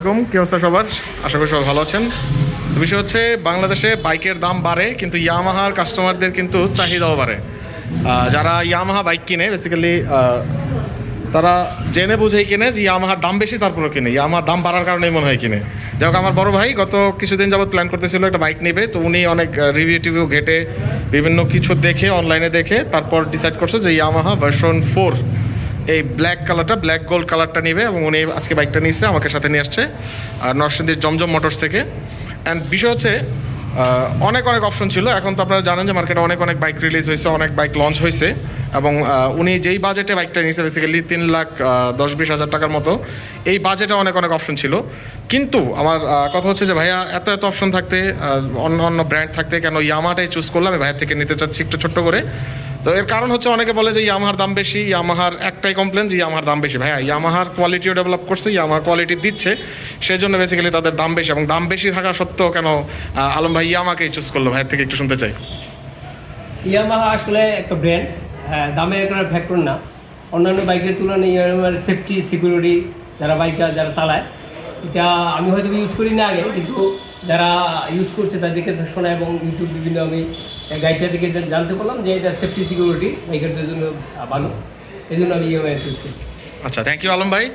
কি অবস্থা সবার? আশা করি সবাই ভালো আছেন। তো বিষয় হচ্ছে বাংলাদেশে বাইকের দাম বাড়ে কিন্তু ইয়ামাহার কাস্টমারদের কিন্তু চাহিদাও বাড়ে। যারা ইয়ামাহা বাইক কিনে বেসিক্যালি তারা জেনে বুঝেই কিনে যে ইয়ামাহার দাম বেশি, তারপরেও কিনে ইয়ামাহার দাম বাড়ার কারণেই মনে হয় কিনে। যাই হোক, আমার বড় ভাই গত কিছুদিন যাবত প্ল্যান করতেছিল একটা বাইক নেবে, তো উনি অনেক রিভিউ ঘেটে বিভিন্ন কিছু দেখে অনলাইনে দেখে তারপর ডিসাইড করছে যে ইয়ামাহা ভার্সন 4 এই ব্ল্যাক কালারটা, ব্ল্যাক গোল্ড কালারটা নিবে এবং উনি আজকে বাইকটা নিচ্ছে, আমাকে সাথে নিয়ে আসছে আর নরসিংদীর জমজম মোটরস থেকে। অ্যান্ড বিষয় হচ্ছে অনেক অপশন ছিল। এখন তো আপনারা জানেন যে মার্কেটে অনেক বাইক রিলিজ হয়েছে, অনেক বাইক লঞ্চ হয়েছে এবং উনি যেই বাজেটে বাইকটা নিয়েছে বেসিক্যালি 3,10,20,000 টাকার মতো, এই বাজেটে অনেক অপশন ছিল। কিন্তু আমার কথা হচ্ছে যে ভাইয়া এত অপশন থাকতে, অন্য ব্র্যান্ড থাকতে কেন ইয়ামাহাটাই চুজ করলাম? ভাইয়া থেকে নিতে চাচ্ছি একটু ছোট্ট করে। তো এর কারণ হচ্ছে অনেকে বলে যে ইয়ামাহার দাম বেশি, ইয়ামাহার একটাই কমপ্লেন যে ইয়ামাহার দাম বেশি। ভাইয়া ইয়ামাহার কোয়ালিটিও ডেভেলপ করছে, ইয়ামাহা কোয়ালিটি দিচ্ছে, সেই জন্য বেসিক্যালি তাদের দাম বেশি। এবং দাম বেশি থাকা সত্ত্বেও কেন আলম ভাই ইয়ামাহাকেই চুজ করলো? ভাইয়ের থেকে একটু শুনতে চাই। ইয়ামাহা আসলে একটা ব্র্যান্ড, হ্যাঁ, দামের একটা ফ্যাক্টর না। অন্যান্য বাইকের তুলনায় ইয়ামাহার সেফটি সিকিউরিটি যারা যারা চালায়, এটা আমি হয়তো ইউজ করি না আগে, কিন্তু যারা ইউজ করছে তাদেরকে শোনা এবং ইউটিউব বিভিন্ন আমি গাইডটা থেকে জানতে পারলাম যে এটা সেফটি সিকিউরিটি বাইকের জন্য ভালো, এই জন্য আমি ইয়ামাহা ইউজ করছি। আচ্ছা, থ্যাংক ইউ আলম ভাই।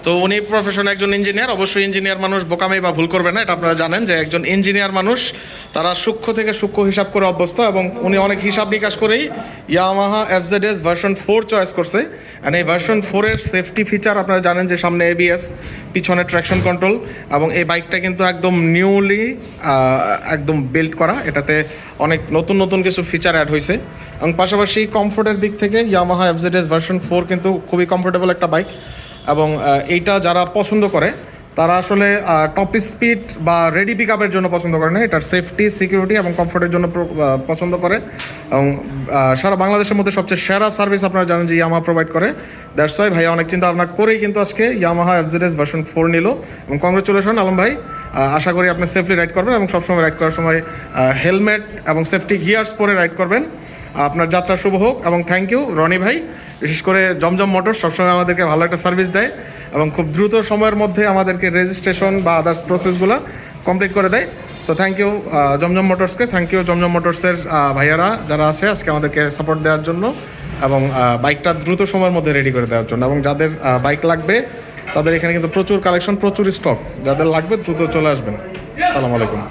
তো উনি প্রফেশনে একজন ইঞ্জিনিয়ার, অবশ্যই ইঞ্জিনিয়ার মানুষ বোকামি বা ভুল করবে না, এটা আপনারা জানেন যে একজন ইঞ্জিনিয়ার মানুষ তারা সূক্ষ্ম থেকে সূক্ষ্ম হিসাব করে অভ্যস্ত এবং উনি অনেক হিসাব নিকাশ করেই ইয়ামাহা এফজেডএস ভার্সন 4 চয়েস করছে। অ্যান্ড এই ভার্সন 4-এর সেফটি ফিচার আপনারা জানেন যে সামনে এবিএস, পিছনে ট্র্যাকশন কন্ট্রোল, এবং এই বাইকটা কিন্তু একদম নিউলি একদম বিল্ড করা, এটাতে অনেক নতুন কিছু ফিচার অ্যাড হয়েছে। এবং পাশাপাশি কমফোর্টের দিক থেকে ইয়ামাহা এফজেডএস ভার্সন 4 কিন্তু খুবই কমফোর্টেবল একটা বাইক। এবং এইটা যারা পছন্দ করে তারা আসলে টপ স্পিড বা রেডি পিক আপের জন্য পছন্দ করে না, এটার সেফটি সিকিউরিটি এবং কমফোর্টের জন্য পছন্দ করে। এবং সারা বাংলাদেশের মধ্যে সবচেয়ে সেরা সার্ভিস আপনারা জানেন যে ইয়ামাহা প্রোভাইড করে। দ্যাটস ওয়াই ভাইয়া অনেক চিন্তা ভাবনা করেই কিন্তু আজকে ইয়ামাহা এফজেডএস ভার্সন 4 নিল। এবং কংগ্রেচুলেশন আলম ভাই, আশা করি আপনি সেফলি রাইড করবেন এবং সবসময় রাইড করার সময় হেলমেট এবং সেফটি গিয়ার্স পরে রাইড করবেন। আপনার যাত্রা শুভ হোক এবং থ্যাংক ইউ রনি ভাই। বিশেষ করে জমজম মোটরস সবসময় আমাদেরকে ভালো একটা সার্ভিস দেয় এবং খুব দ্রুত সময়ের মধ্যে আমাদেরকে রেজিস্ট্রেশন বা আদার্স প্রসেসগুলো কমপ্লিট করে দেয়। তো থ্যাংক ইউ জমজম মোটরসকে, থ্যাংক ইউ জমজম মোটরসের ভাইয়ারা যারা আছে আজকে আমাদেরকে সাপোর্ট দেওয়ার জন্য এবং বাইকটা দ্রুত সময়ের মধ্যে রেডি করে দেওয়ার জন্য। এবং যাদের বাইক লাগবে তাদের এখানে কিন্তু প্রচুর কালেকশন, প্রচুর স্টক, যাদের লাগবে দ্রুত চলে আসবেন। আসসালামু আলাইকুম।